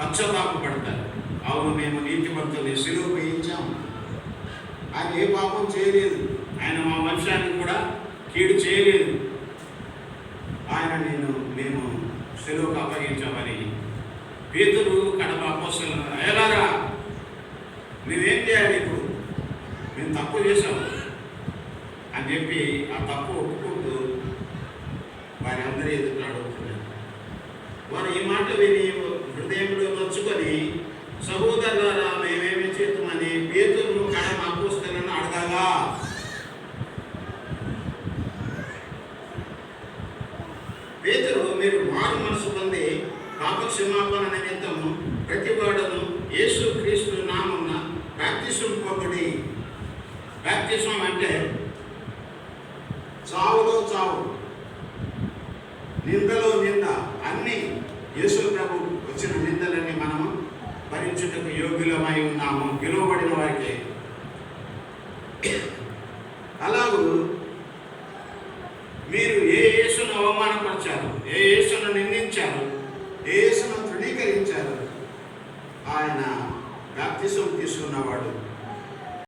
పశ్చాత్తాపపడతారు. అవును, మేము నీతిమంతుల్ని సిలువ వేయించాము, ఆయన ఏ పాపం చేయలేదు, ఆయన మా వంశానికి కూడా కీడు చేయలేదు, ఆయన మేము సిలువకు అప్పగించామని పేతురు కడప అపోస్తలులు అయ్యలారా మేమేం చేయాలి, ఇప్పుడు మేము తప్పు చేశాము అని చెప్పి ఆ తప్పు ఒప్పుకుంటూ వారి అందరి ఎదుట అడుగుతున్నారు. వారు ఈ మాట విని హృదయంలో నొచ్చుకొని, సహోదరులారా మేమేమి చేద్దామని పేతురు కడప అపోస్తలులను అడగగా, పేతురు మీరు మారు మనసు పొంది పాప క్షమాపణ నిమిత్తము ప్రతివాడును యేసు క్రీస్తు నామమున బాప్తిసం పొందుడి. బాప్తిసం అంటే చావులో చావు, నిందలో నింద, అన్ని యేసు ప్రభు వచ్చిన నిందలన్నీ మనము భరించుటకు యోగ్యులమై ఉన్నాము, పిలువబడిన వారికి. అలాగూ మీరు ఏ యేసును అవమానపరిచారు, ఏ యేసును నిందించారు, ఏ యేసును తృణీకరించారు, ఆయన బాప్తిసం తీసుకున్నవాడు